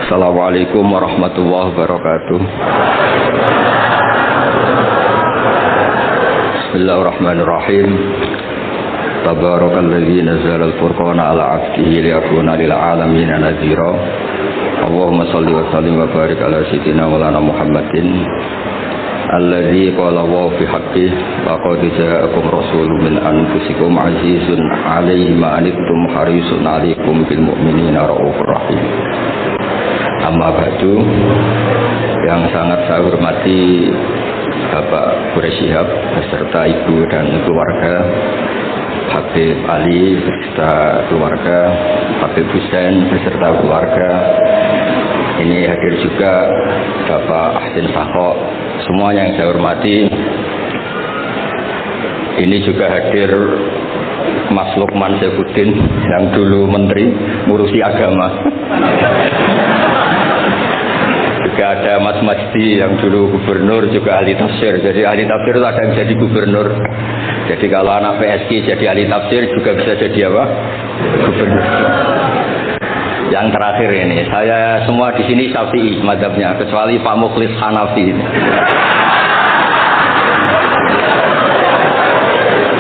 Assalamualaikum warahmatullahi wabarakatuh. Bismillahirrahmanirrahim. Tabarakalladzi nazzala al-furqana ala 'abdihi liyakuna lil 'alamin nadhira. Allahumma shalli wa sallim wa barik ala sayyidina Maulana Muhammadin alladzi qala wa fi haqqi laqad ja'akum rasulun min anfusikum 'azizun 'alaihi ma anittum harisun 'alaikum bil mu'minina raufur rahim. Amma ba'du, yang sangat saya hormati Bapak Quraish Shihab beserta ibu dan keluarga, Habib Ali beserta keluarga, Habib Hussein beserta keluarga. Ini hadir juga Bapak Ahsin Sakho, semua yang saya hormati. Ini juga hadir Mas Lukman Saifuddin yang dulu menteri ngurusi agama. Juga ada Mas Masdi yang dulu gubernur, juga ahli tafsir. Jadi ahli tafsir itu ada yang jadi gubernur. Jadi kalau anak PSG jadi ahli tafsir juga bisa jadi apa? Gubernur. Yang terakhir ini, saya semua di sini Syafi'i mazhabnya, kecuali Pak Mukhlis Hanafi.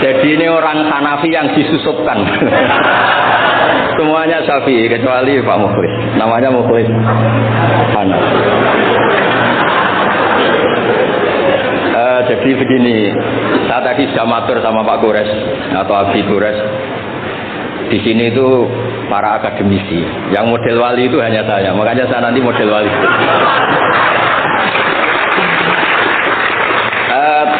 Jadi ini orang Hanafi yang disusupkan. Semuanya Syafi'i kecuali Pak Mukhlis. Namanya Mukhlis Hanafi. Jadi begini, saya tadi sudah matur sama Pak Gores atau Abi Gores. Di sini itu para akademisi. Yang model wali itu hanya saya. Makanya saya nanti model wali.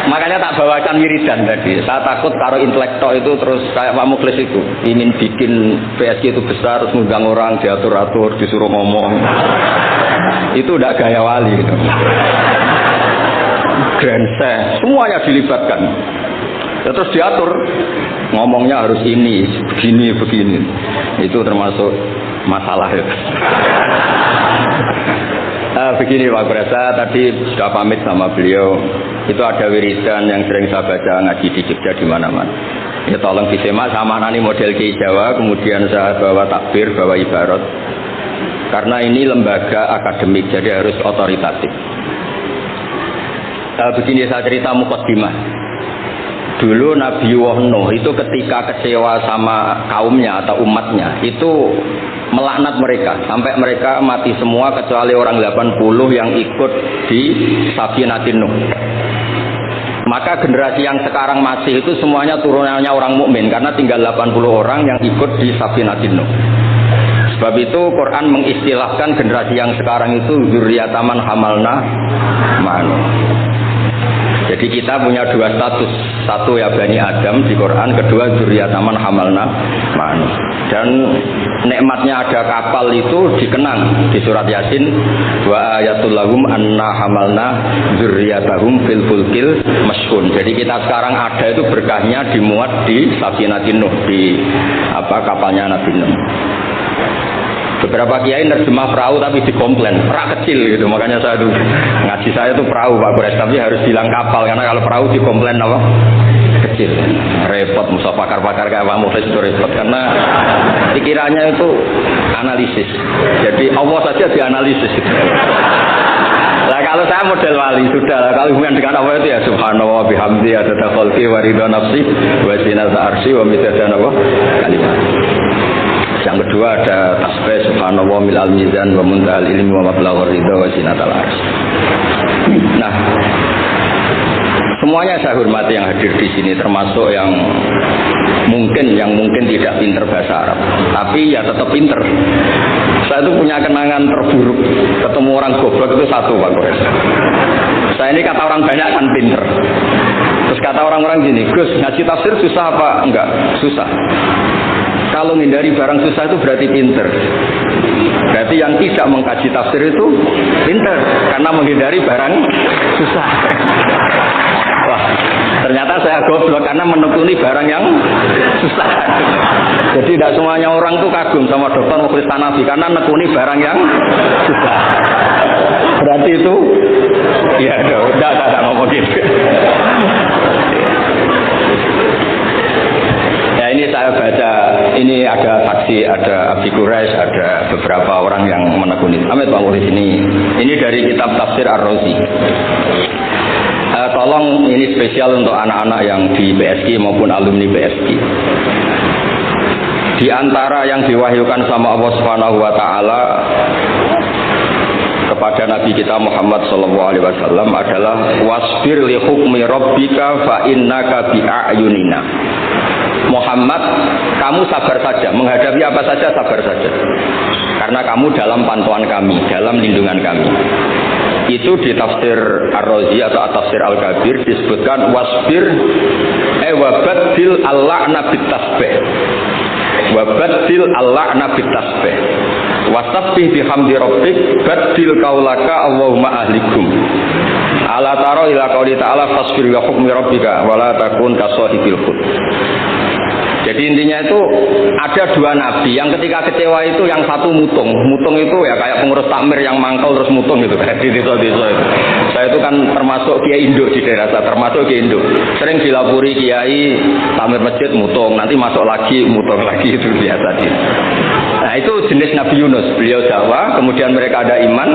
Makanya tak bawakan wiridan tadi. Saya takut taruh intelektual itu terus kayak Pak Mukhlis itu ingin bikin PSG itu besar, terus ngundang orang diatur-atur, disuruh ngomong. Itu udah gaya wali gitu. Grandstand, semuanya dilibatkan. Ya, terus diatur, ngomongnya harus ini, begini, begini. Itu termasuk masalah ya. Begini Pak Bresa, tadi sudah pamit sama beliau. Itu ada wiridan yang sering saya baca ngaji di Jogja di mana-mana. Ya tolong disimak sama nani model Ki Jawa, kemudian saya bawa takbir, bawa ibarat. Karena ini lembaga akademik, jadi harus otoritatif. Begini saya cerita mukaddimah. Dulu Nabi Nuh itu ketika kecewa sama kaumnya atau umatnya, itu melaknat mereka sampai mereka mati semua kecuali orang 80 yang ikut di Safinatin Nuh. Maka generasi yang sekarang masih itu semuanya turunannya orang mukmin karena tinggal 80 orang yang ikut di Safinatin Nuh. Sebab itu Quran mengistilahkan generasi yang sekarang itu dzurriyyataman hamalna ma'an. Jadi kita punya dua status, satu ya Bani Adam di Quran, kedua dzurriyyataman hamalna ma'an. Dan nikmatnya ada kapal itu dikenang di surat Yasin, wa ayatul lahum anna hamalna dzurriyyatahum fil fulkil mashhun. Jadi kita sekarang ada itu berkahnya dimuat di Safinatin Nuh, di kapalnya Nabi Nuh. Beberapa kiai nerjemah perahu tapi dikomplain, perahu kecil gitu. Makanya saya tuh ngaji saya tuh perahu Pak Gores, tapi harus bilang kapal karena kalau perahu dikomplain apa? Kecil. Repot, musa pakar-pakar kayak Pak Mukhlis itu repot karena pikirannya itu analisis. Jadi Allah saja dianalisis. Lah kalau saya model wali sudah lah, kalau hubungan dengan Allah itu ya subhanallah bihamdi adada khalqi wa ridha nafsi wa zinata arsy wa midada kalimat. Yang kedua ada tasbih subhanallah milal mizan wa muntahal ilmi wa mablagh ridha wa zinatal arsy. Nah, semuanya saya hormati yang hadir di sini, termasuk yang mungkin tidak pinter bahasa Arab, tapi ya tetap pinter. Saya itu punya kenangan terburuk ketemu orang goblok itu satu Pak Gores. Saya ini kata orang banyak kan pinter. Terus kata orang-orang gini, Gus ngaji tafsir susah apa? Enggak, susah. Kalau menghindari barang susah itu berarti pinter. Berarti yang tidak mengkaji tafsir itu pinter karena menghindari barang susah. Wah, ternyata saya goblok karena menekuni barang yang susah. Jadi tidak semuanya orang tuh kagum sama Dr. Mukhlis Hanafi karena menekuni barang yang susah. Berarti itu ya udah ngomong gitu. Ya ini saya baca, ini ada saksi, ada Abi Quraish, ada beberapa orang yang menekuni. pamit Pak Murid ini dari kitab Tafsir Ar-Razi. Tolong ini spesial untuk anak-anak yang di BSI maupun alumni BSI. Di antara yang diwahyukan sama Allah Subhanahu wa taala kepada Nabi kita Muhammad sallallahu alaihi wasallam adalah wasbir li hukmi rabbika fa innaka bi a'yunina. Muhammad, kamu sabar saja, menghadapi apa saja sabar saja. Karena kamu dalam pantauan kami, dalam lindungan kami. Itu di tafsir Ar-Razi atau tafsir Al-Kabir disebutkan wasbir wabaddil al-la'na bit-tasbih. Wabaddil al-la'na bit-tasbih. Wasabbih bihamdi rabbik baddil qaulaka Allahumma ahlikum. Ala taro ila qauli ta'ala fasbir li hukmi rabbika wala takun kasahibil hud. Jadi intinya itu ada dua nabi yang ketika kecewa itu yang satu mutung itu ya kayak pengurus takmir yang mangkal terus mutung gitu kayak di desa-desa itu. Saya itu kan termasuk kiai induk di daerah saya, termasuk kiai induk. Sering dilapuri kiai takmir masjid mutung, nanti masuk lagi mutung lagi itu biasa sih. Nah itu jenis Nabi Yunus, beliau dakwah, kemudian mereka ada iman,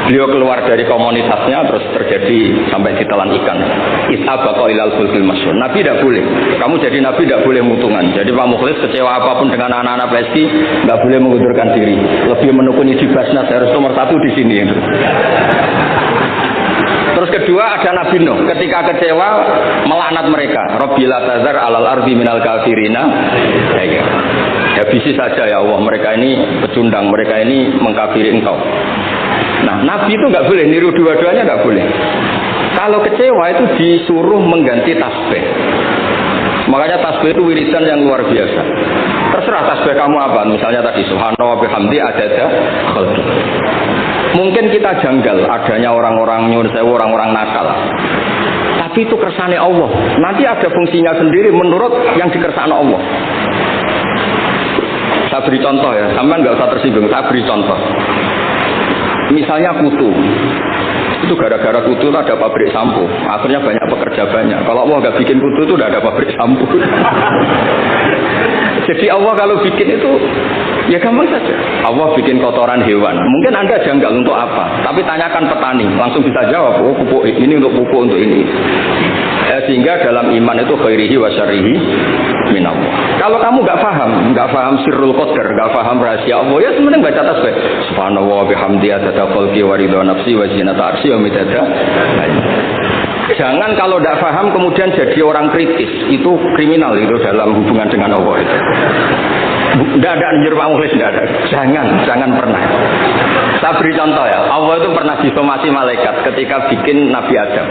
beliau keluar dari komunitasnya terus terjadi sampai ditelan ikan. Ithabaqa ilal fulkil masyhur. Nabi tidak boleh. Kamu jadi nabi tidak boleh mutungan. Jadi Pak Mukhlis kecewa apapun dengan anak-anak PSI nggak boleh mengundurkan diri. Lebih menekuni di Basnas harus nomor 1 di sini. Terus kedua ada Nabi Nuh, ketika kecewa melaknat mereka. Rabbila tazar alal ardi minal kafirina. Habisi saja ya Allah, mereka ini pecundang, mereka ini mengkafiri engkau. Nah, Nabi itu nggak boleh niru dua-duanya, nggak boleh. Kalau kecewa itu disuruh mengganti tasbih. Makanya tasbih itu wiridan yang luar biasa. Terserah tasbih kamu apa, misalnya tadi subhanallah bihamdi adada khalqi. Mungkin kita janggal adanya orang-orang nyuruh sewu, orang-orang nakal. Tapi itu kersane Allah. Nanti ada fungsinya sendiri menurut yang dikersane Allah. Saya beri contoh ya, sampean nggak usah tersinggung. Saya beri contoh. Misalnya kutu. Itu gara-gara kutu itu ada pabrik sampo. Akhirnya banyak pekerja banyak. Kalau Allah nggak bikin kutu itu udah ada pabrik sampo. Jadi Allah kalau bikin itu ya gampang saja. Allah bikin kotoran hewan. Mungkin Anda janggal untuk apa? Tapi tanyakan petani, langsung bisa jawab. Oh, pupuk ini untuk pupuk untuk ini. Sehingga dalam iman itu khairihi wa syarrihi minallah. Kalau kamu nggak paham sirrul qadar, nggak paham rahasia Allah, ya sebenarnya baca tasbih. Subhanallah bihamdi adada khalqi wa ridha nafsi wa zinata arsy wa midada. Jangan kalau tidak paham kemudian jadi orang kritis, itu kriminal itu dalam hubungan dengan Allah itu. Tidak ada anjur Pak Mukhlis, tidak ada. Jangan pernah. Saya beri contoh ya, Allah itu pernah disomasi malaikat ketika bikin Nabi Adam.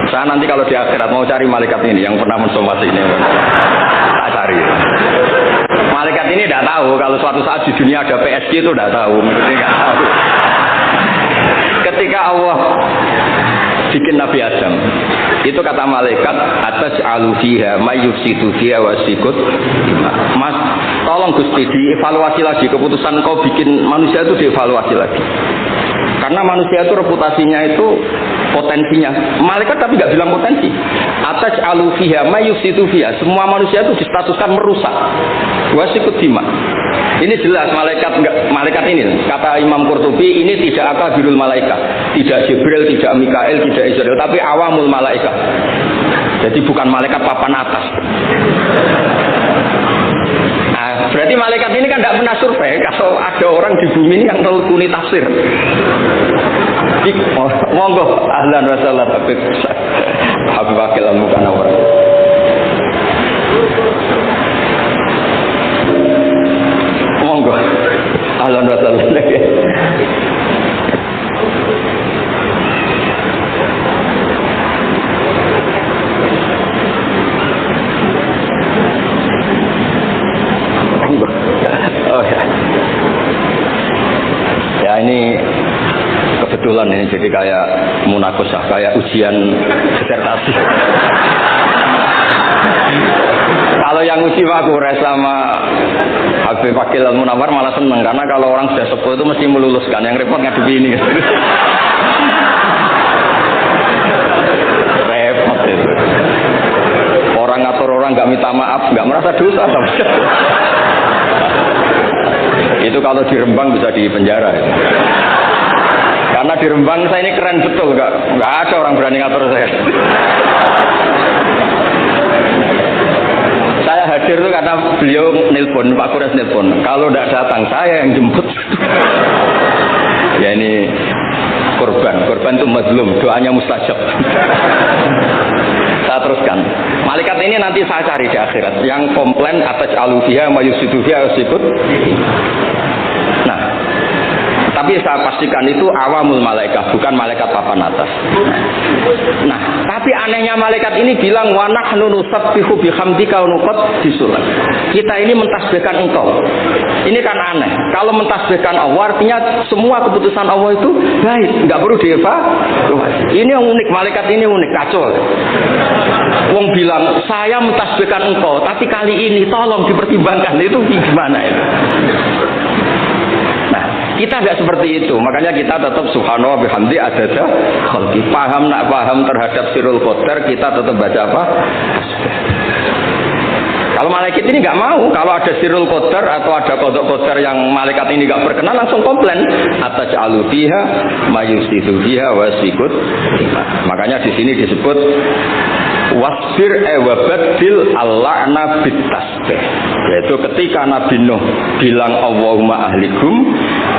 Saya nanti kalau di akhirat mau cari malaikat ini yang pernah mensomasi ini, tak cari. Malaikat ini tidak tahu kalau suatu saat di dunia ada PSG itu tidak tahu, nggak tahu. Ketika Allah bikin Nabi Adam, itu kata malaikat atas alufiha mayufsitu fiha wasikut. Mas, tolong Gusti dievaluasi lagi keputusan kau bikin manusia itu dievaluasi lagi. Karena manusia itu reputasinya itu potensinya. Malaikat tapi nggak bilang potensi. Atas alufiha mayufsitu fiha. Semua manusia itu distatuskan merusak. Wasikut dima. Ini jelas malaikat ini kata Imam Qurtubi ini tidak akabirul malaikat, tidak Jibril, tidak Mikael, tidak Israel, tapi awamul malaikat. Jadi bukan malaikat papan atas. Nah, berarti malaikat ini kan tidak pernah survei kalau ada orang di bumi ini yang telukuni tafsir. Monggo ahlan wa sahlan Habib Wakil Al-Mukanawar. Monggo ahlan wa sahlan. Oh ya. Ya ini kebetulan ini jadi kayak munakosah, kayak ujian disertasi. Kalau yang uji aku sama Habib Wakil Al-Munawar malah seneng karena kalau orang sudah sepuh itu mesti meluluskan, yang repot ngadepi ini. Repot itu. Orang ngatur orang nggak minta maaf, nggak merasa dosa. Itu kalau di Rembang bisa di penjara itu. Karena di Rembang saya ini keren betul, nggak ada orang berani ngatur saya. Saya hadir itu karena beliau nelpon, Pak Kures nelpon. Kalau tidak datang saya yang jemput. Ya ini korban itu mazlum, doanya mustajab. Saya teruskan. Malaikat ini nanti saya cari di akhirat yang komplain atas alufiha mayusidufiha sikut. Nah, tapi saya pastikan itu awamul malaikat, bukan malaikat papan atas. Nah, tapi anehnya malaikat ini bilang wa nahnu nusabbihu bihamdika wa nuqaddisuh. Kita ini mentasbihkan engkau. Ini kan aneh. Kalau mentasbihkan Allah artinya semua keputusan Allah itu baik, enggak perlu dievaluasi. Ini yang unik, malaikat ini unik, kacau. Wong bilang saya mentasbihkan engkau, tapi kali ini tolong dipertimbangkan. Itu gimana itu? Kita tidak seperti itu, makanya kita tetap subhanallah bihamdi adada khalqi. Paham nak paham terhadap sirul qadar, kita tetap baca apa? Kalau malaikat ini nggak mau, kalau ada sirul qadar atau ada qadar qadar yang malaikat ini nggak berkenan, langsung komplain atas alufiha mayusidu fiha wasikut. Makanya di sini disebut wasbir wabadil al-la'na bitasbih. Yaitu ketika Nabi Nuh bilang Allahumma ahlikum,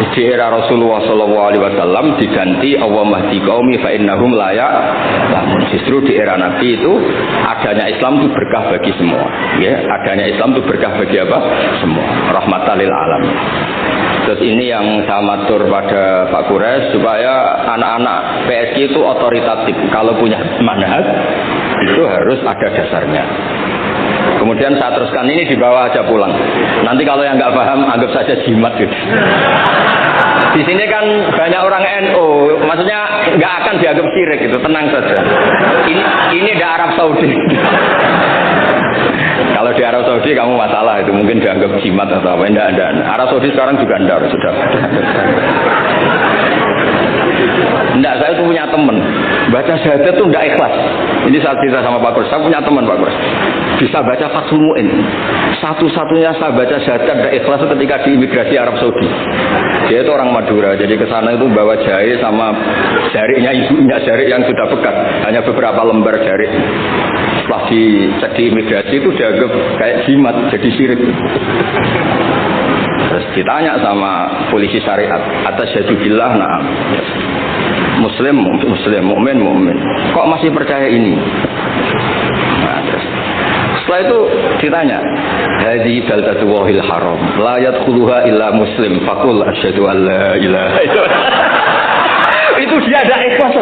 di era Rasulullah SAW diganti Allahumma hdi qaumi fa innahum la ya'lamun. Justru di era Nabi itu adanya Islam itu berkah bagi semua. Ya, adanya Islam itu berkah bagi apa? Semua. Rahmatan lil alamin. Terus ini yang saya matur pada Pak Kures supaya anak-anak PSG itu otoritatif. Kalau punya manhaj itu harus ada dasarnya. Kemudian saya teruskan ini dibawa aja pulang. Nanti kalau yang nggak paham anggap saja jimat gitu. Di sini kan banyak orang NU, maksudnya nggak akan dianggap syirik gitu, tenang saja. Ini di Arab Saudi. Kalau di Arab Saudi kamu masalah itu mungkin dianggap jimat atau apa? Enggak. Arab Saudi sekarang juga enggak sudah. Enggak, saya tuh punya teman baca syahadat tuh enggak ikhlas. Ini saat cerita sama Pak Kurs, saya punya teman Pak Kurs bisa baca Fathul Mu'in. Satu-satunya saya baca syahadat enggak ikhlas ketika di imigrasi Arab Saudi. Dia itu orang Madura, jadi ke sana itu bawa jahe sama jariknya ibunya, jarik yang sudah bekas, hanya beberapa lembar jarik. Setelah dicek di imigrasi itu dianggap kayak jimat, jadi syirik. Terus ditanya sama polisi syariat, atas syahdubillah, nah muslim, mukmin. Kok masih percaya ini? Nah, terus setelah itu ditanya, hadzi baldatu wahil haram, la yadkhuluha illa muslim, faqul asyhadu an la ilaha illallah. Itu dia ada ikhlas.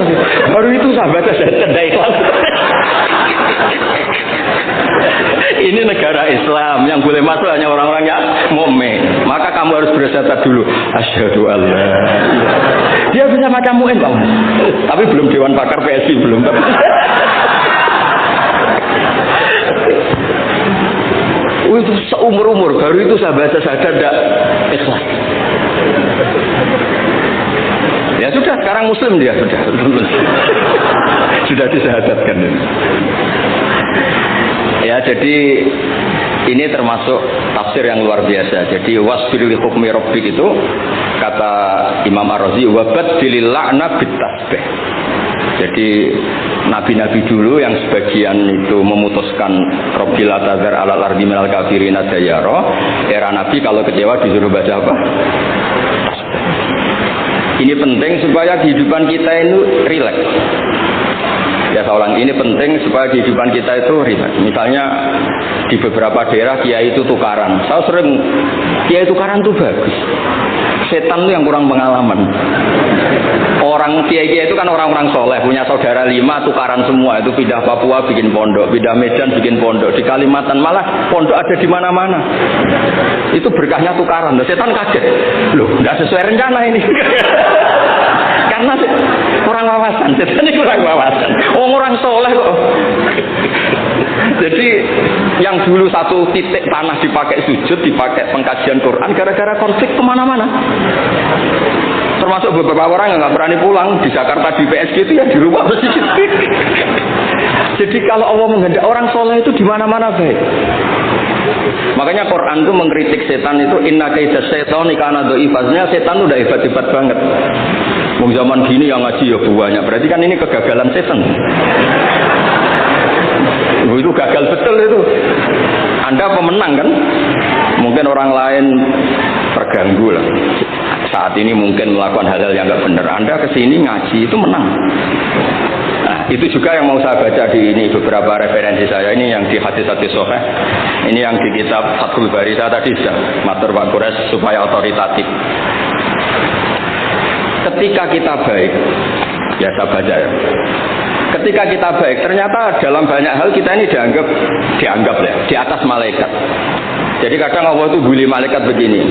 Baru itu sahabat ada ikhlas. Ini negara Islam, yang boleh masuk hanya orang-orang yang mukmin. Maka kamu harus bersyahadat dulu, asyhadu an la ilaha illallah. Dia bisa macam mu'in, Pak. Tapi belum Dewan Pakar PSI belum. Itu seumur-umur baru itu saya baca syahadat tidak ikhlas. Ya sudah, sekarang muslim dia sudah disyahadatkan. Ya, jadi ini termasuk tafsir yang luar biasa. Jadi wasbir li hukmi rabbik itu kata Imam Ar-Razi wabadilil la'na bitasbih. Jadi nabi-nabi dulu yang sebagian itu memutuskan Rabbil atazar alal ardi minal kafirina dayara, era nabi kalau kecewa disuruh baca apa? Ini penting supaya kehidupan kita itu rileks. Ya saya ulang, ini penting supaya kehidupan kita itu rileks. Misalnya di beberapa daerah kiai itu tukaran. Saya sering kiai tukaran itu bagus. Setan itu yang kurang pengalaman. Orang kiai-kiai itu kan orang-orang soleh, punya saudara 5 tukaran semua. Itu pindah Papua bikin pondok, pindah Medan bikin pondok, di Kalimantan malah pondok ada di mana-mana. Itu berkahnya tukaran. Setan kaget, loh, nggak sesuai rencana ini. Karena kurang wawasan, setan ini kurang wawasan. Orang soleh kok. Jadi yang dulu satu titik tanah dipakai sujud, dipakai pengkajian Quran, gara-gara konflik kemana-mana. Termasuk beberapa orang yang nggak berani pulang di Jakarta di PSG itu ya di rumah masjid. Jadi kalau Allah menghendaki orang soleh itu di mana-mana baik. Makanya Quran itu mengkritik setan itu inna kaida syaitani kana dhaifasnya, setan udah hebat-hebat banget. Wong zaman gini yang ngaji ya banyak. Berarti kan ini kegagalan setan. Itu gagal betul itu. Anda pemenang kan? Mungkin orang lain terganggu lah. Saat ini mungkin melakukan hal-hal yang nggak benar. Anda kesini ngaji itu menang. Nah, itu juga yang mau saya baca di ini beberapa referensi saya. Ini yang di hadis-hadis sahih. Ini yang di kitab Fathul Bari. Saya tadi sudah matur Pak Kures supaya otoritatif. Ketika kita baik, ya saya baca ya. Ketika kita baik, ternyata dalam banyak hal kita ini dianggap ya, di atas malaikat. Jadi kadang Allah itu bully malaikat begini.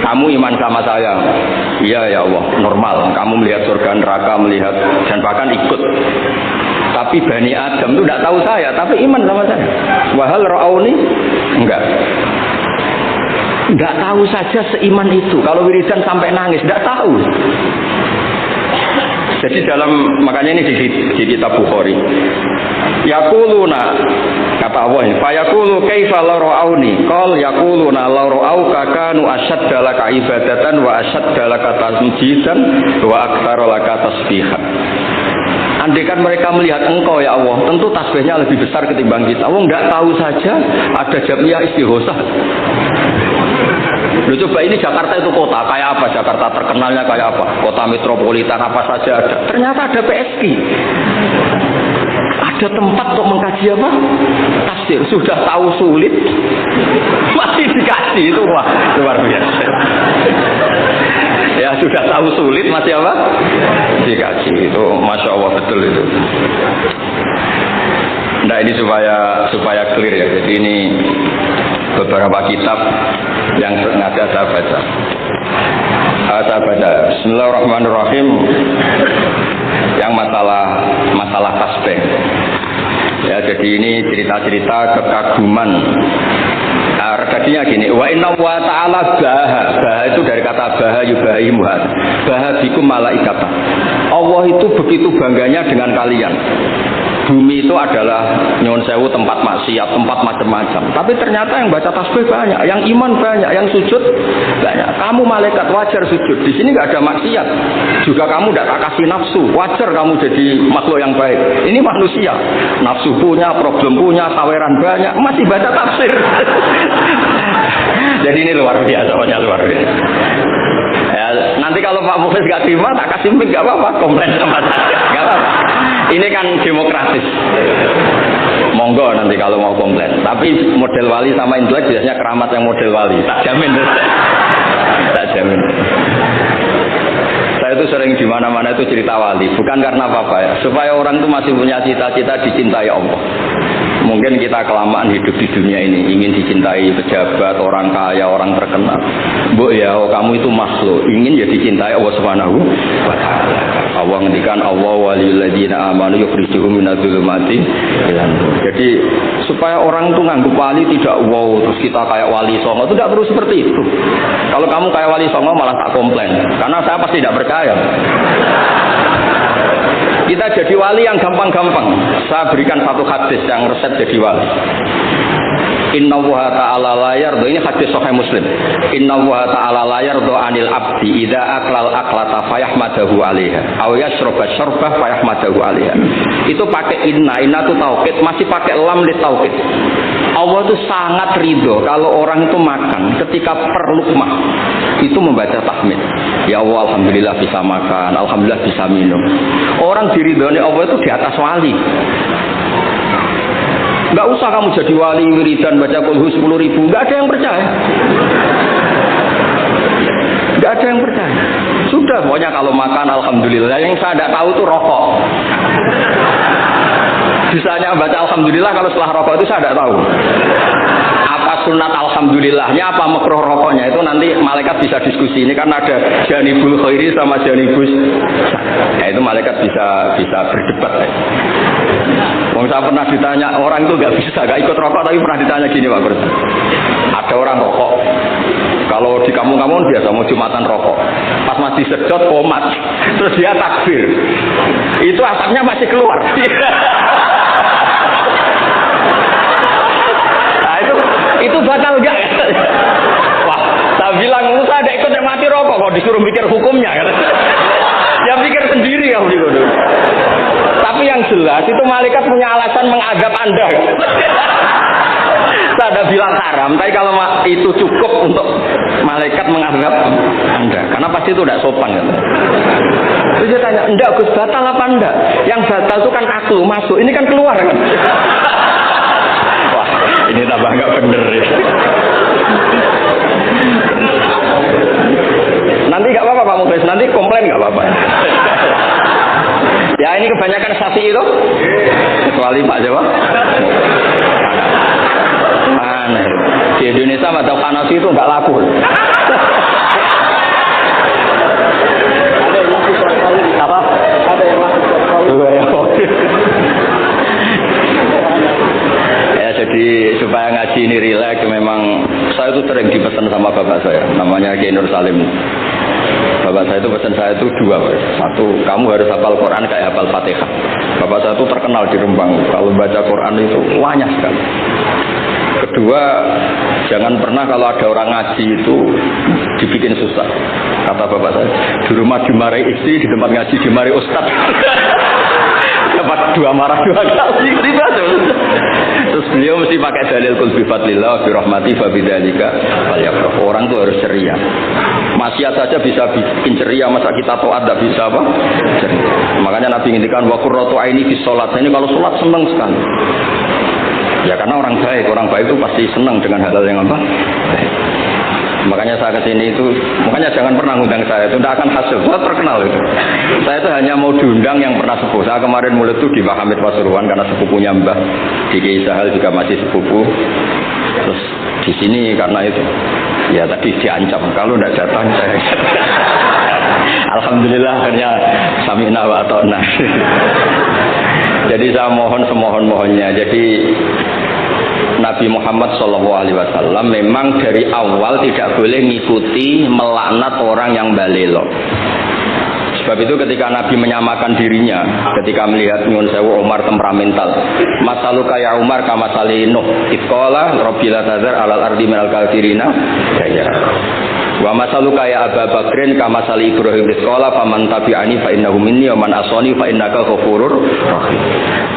Kamu iman sama saya, iya ya Allah, normal. Kamu melihat surga neraka, melihat dan bahkan ikut. Tapi Bani Adam itu tidak tahu saya, tapi iman sama saya. Wahal ra'auni, enggak. Enggak tahu saja seiman itu. Kalau wiridan sampai nangis, enggak tahu. Jadi makanya ini di kitab Bukhari. Yaquluna kata Allah ini, fa yaqulu kaifa la ra'auni? Qal yaquluna la ra'auka kanu ashadda laka ibadatan wa ashadda laka tasjidan wa aktsara laka tasbihan. Andaikan mereka melihat engkau ya Allah, tentu tasbihnya lebih besar ketimbang kita. Allah enggak tahu saja ada jamiah istighosah. Loh, coba ini Jakarta itu kota kayak apa? Jakarta terkenalnya kayak apa? Kota metropolitan apa saja ada. Ternyata ada PSG. Ada tempat untuk mengkaji apa? Tafsir. Sudah tahu sulit, masih dikaji itu wah luar biasa. Ya sudah tahu sulit masih apa? Dikaji itu, masya Allah betul itu. Nah ini supaya clear ya. Jadi ini beberapa kitab yang sengaja saya baca. Bismillahirrahmanirrahim. Yang masalah tasbih. Ya, jadi ini cerita-cerita kekaguman. Regadinya gini, wa inna wa ta'ala baha itu dari kata baha yubahimuha. Baha bikum malaikata. Allah itu begitu bangganya dengan kalian. Bumi itu adalah nyuwun sewu tempat maksiat, tempat macam-macam. Tapi ternyata yang baca tasbih banyak, yang iman banyak, yang sujud banyak. Kamu malaikat wajar sujud. Di sini nggak ada maksiat. Juga kamu tidak kasih nafsu. Wajar kamu jadi makhluk yang baik. Ini manusia. Nafsu punya, problem punya, saweran banyak, masih baca tafsir. Jadi ini luar biasa, luar biasa. Ya, nanti kalau Pak Mufis nggak terima, tak kasih mic nggak apa-apa, komplain sama saya, nggak apa-apa. Ini kan demokratis. Monggo nanti kalau mau komplain. Tapi model wali sama intelek biasanya keramat yang model wali. Tak jamin. Tak jamin. Saya itu sering di mana-mana itu cerita wali. Bukan karena apa-apa ya. Supaya orang itu masih punya cita-cita dicintai Allah. Mungkin kita kelamaan hidup di dunia ini, ingin dicintai pejabat, orang kaya, orang terkenal. Bu ya, kamu itu makhluk, ingin ya dicintai Allah Subhanahu wa taala. Allah ngendikan Allah waliyul ladzina amanu yukhrijuhum minadz-dzulumati ilan nur. Jadi supaya orang itu nganggep wali tidak wow terus kita kayak wali songo, itu tidak perlu seperti itu. Kalau kamu kayak wali songo malah tak komplain, karena saya pasti tidak percaya. Kita jadi wali yang gampang-gampang. Saya berikan satu hadis yang resep jadi wali. Inna wa ta'ala la yardo. Ini hadis Sahih Muslim. Inna wa ta'ala la yardo anil abdi idza aklal aklata fayahmadahu alaiha aw yashroba syarbah fayahmadahu alaiha. Itu pakai inna itu taukid, masih pakai lam li taukid. Allah itu sangat ridho kalau orang itu makan ketika per lukmah itu membaca tahmid. Ya Allah, alhamdulillah bisa makan, alhamdulillah bisa minum. Orang diridhoni Allah itu di atas wali. Enggak usah kamu jadi wali wiridan baca kulhu 10.000, enggak ada yang percaya. Enggak ada yang percaya. Sudah, pokoknya kalau makan alhamdulillah. Yang saya tidak tahu itu rokok. Bisanya baca alhamdulillah kalau setelah rokok itu saya tidak tahu. Apa sunat alhamdulillahnya, apa makruh rokoknya itu nanti malaikat bisa diskusi. Ini kan ada janibul khairi sama janibus. Ya itu malaikat bisa berdebat. Ya. Saya pernah ditanya, orang itu nggak ikut rokok, tapi pernah ditanya gini Pak Guru. Ada orang rokok, kalau di kampung-kampung biasa mau Jumatan rokok, pas masih sedot komat, terus dia takbir, itu asapnya masih keluar. Nah Itu batal enggak? Wah, saya bilang Musa ada ikut yang mati rokok kok disuruh mikir hukumnya kan? Ya pikir sendiri ya begitu. Tapi yang jelas itu malaikat punya alasan mengadab Anda. Saya ada bilang haram, tapi kalau itu cukup untuk malaikat mengadab Anda, karena pasti itu tidak sopan kan? Terus dia tanya, enggak Gus, batal apa enggak? Yang batal itu kan aku masuk, ini kan keluar kan? Wah, ini tambah enggak bener ya. Nanti enggak apa-apa Pak Muflis, nanti komplain enggak apa-apa. Ya ini kebanyakan sapi itu, kecuali Pak Jawa. Mana? Di Indonesia madzhab Hanafi itu enggak laku. Apa? Ada yang masuk. Ya jadi supaya ngaji ini rileks, memang saya itu sering dipesan sama bapak saya, namanya Kiai Nur Salim. Bapak saya itu pesan saya itu dua, satu kamu harus hafal Quran kayak hafal Fatihah. Bapak saya itu terkenal di Rembang, kalau baca Quran itu banyak sekali. Kedua, jangan pernah kalau ada orang ngaji itu dibikin susah. Kata bapak saya, di rumah dimarahi istri, di tempat ngaji dimarahi ustaz. Dapat dua marah dua kali. Terus beliau mesti pakai dalil kul bi fadlillah bi rahmati fa bidzalika falyafrah. Orang tuh harus ceria. Maksiat saja bisa bikin ceria, masa kita taat tidak bisa apa? Ceria. Makanya Nabi ngintikan wa qurratu aini fi shalat. Ini kalau salat senang sekali. Ya karena orang baik itu pasti senang dengan hal-hal yang apa? Baik. Makanya saya kesini itu, makanya jangan pernah ngundang saya, itu tidak akan hasil. Saya terkenal itu. Saya itu hanya mau diundang yang pernah sepuh. Saya kemarin mulai itu di Pak Hamid Pasuruan karena sepupunya Mbah. Di Kiai Sahal juga masih sepupu. Terus di sini karena itu, ya tadi diancam kalau tidak datang saya. Alhamdulillah akhirnya sami'na wa ata'na. Jadi saya mohon semohon-mohonnya. Jadi Nabi Muhammad SAW memang dari awal tidak boleh mengikuti melaknat orang yang balelo. Sebab itu ketika Nabi menyamakan dirinya, ketika melihat Nyun Sewu Umar temperamental, masaluka ya Umar kama salinu, itqala Rabbila tazar alal ardi minal kafirina, ya. Wa masaluka ya Abu Bakrin kama sali Ibrahim itqala faman tabi'ani fa innahu minni wa man asani fa innaka ghafurur rahim.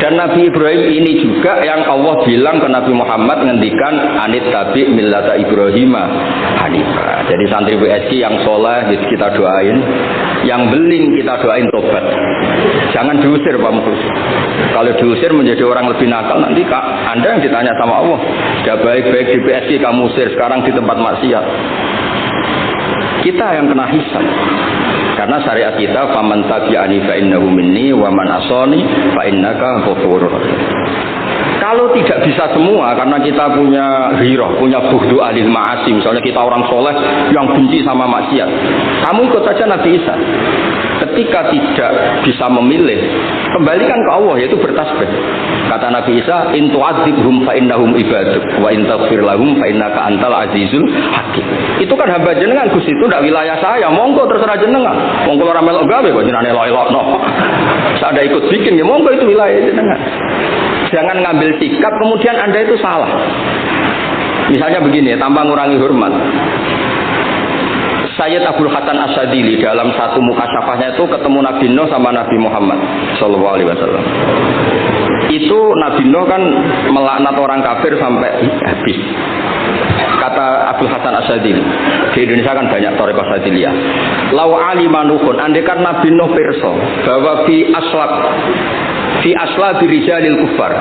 Dan Nabi Ibrahim ini juga yang Allah bilang ke Nabi Muhammad ngendikan anit tabi millata Ibrahim hanifa. Jadi santri WSI yang soleh kita doain, yang beling kita doain tobat. Jangan diusir Pak Muflis. Kalau diusir menjadi orang lebih nakal, nanti Anda yang ditanya sama Allah. Sudah baik-baik di PSI kamu usir, sekarang di tempat maksiat. Kita yang kena hisab. Karena syariat kita faman tabi'ani fa innahu minni wa man asani fa innaka ghafurur rahim. Kalau tidak bisa semua karena kita punya ghirah, punya bughdu alil ma'asi, misalnya kita orang soleh yang benci sama maksiat, kamu ikut saja Nabi Isa. Ketika tidak bisa memilih, kembalikan ke Allah, yaitu bertasbih. Kata Nabi Isa, in tu'adzibhum fa innahum ibaduk wa in taghfir lahum fa innaka antal azizul hakim. Itu kan hamba jenengan, Gus, itu tidak wilayah saya. Monggo terserah jenengan. Monggo ora melok gawe kok jenengan elok-elokno. Saya ada ikut bikin ya, monggo itu wilayah jenengan. Jangan ngambil sikap kemudian Anda itu salah. Misalnya begini, tanpa ngurangi hormat. Sayyid Abdul Hasan Asyadili dalam satu mukasyafahnya itu ketemu Nabi Nuh sama Nabi Muhammad sallallahu alaihi wasallam. Itu Nabi Nuh kan melaknat orang kafir sampai habis. Kata Abdul Hasan Asyadili, di Indonesia kan banyak thariqah Asyadiliyah. Law alima Nuhun, andaikan Nabi Nuh pirsa bahwa fi asla birijalil kufar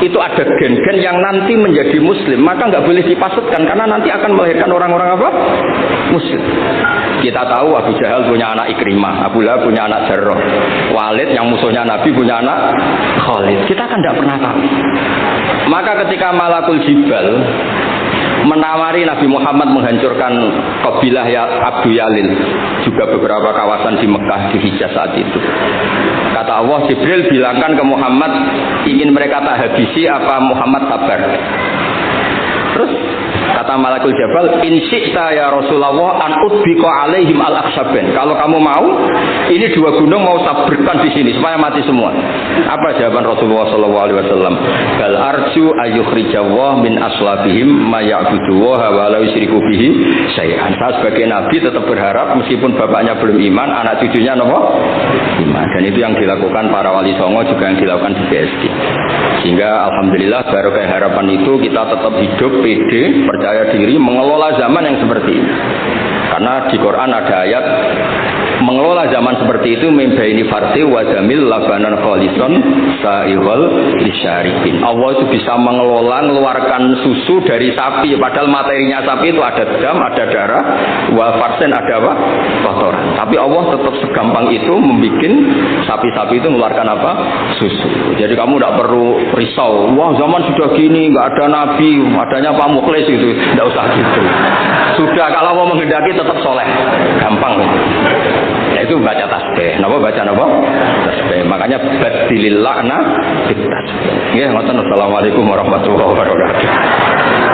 itu ada gen-gen yang nanti menjadi muslim, maka nggak boleh dipasutkan karena nanti akan melahirkan orang-orang apa? Muslim. Kita tahu Abu Jahal punya anak Ikrimah, Abu Lahab punya anak Jarrah, Walid yang musuhnya Nabi punya anak Khalid. Kita kan tidak pernah tahu. Maka ketika Malakul Jibal menawari Nabi Muhammad menghancurkan kabilah ya Abdu Yalil, juga beberapa kawasan di Mekah, di Hijaz saat itu. Kata Allah, Jibril bilangkan ke Muhammad, ingin mereka tak habisi apa Muhammad sabar. Terus Kata Malakul Jabal, in syi'ta ya Rasulullah an udbiqa alaihim al-akhshabain. Kalau kamu mau, ini dua gunung mau tabrakan di sini supaya mati semua. Apa jawaban Rasulullah sallallahu alaihi wasallam? Bal arju ayyukhrijawah min aslabihim ma ya'budu wa la yusyriku bihi syai'an. Saya sebagai nabi tetap berharap meskipun bapaknya belum iman, anak cucunya nopo? Iman. Dan itu yang dilakukan para wali songo, juga yang dilakukan di BSD. Sehingga alhamdulillah barokah harapan itu kita tetap hidup pede, percaya diri, mengelola zaman yang seperti ini. Karena di Quran ada ayat mengelola zaman seperti itu membaini farti wa jamil labanan kholison sa'iwal lisyaribin. Allah itu bisa mengelola, mengeluarkan susu dari sapi, padahal materinya sapi itu ada dam, ada darah, wa farsen ada apa? Kotoran. Tapi Allah tetap segampang itu membuat sapi-sapi itu mengeluarkan apa? Susu. Jadi kamu tidak perlu risau, wah zaman sudah gini, nggak ada nabi, adanya Pak Mukhlis itu, tidak usah gitu. Sudah kalau mau menghendaki tetap soleh, gampang. Ya itu baca tasbih. Napa baca napa? Tasbih. Makanya badilil lakna bit tasbih. Nggih, ngoten. Assalamualaikum warahmatullahi wabarakatuh.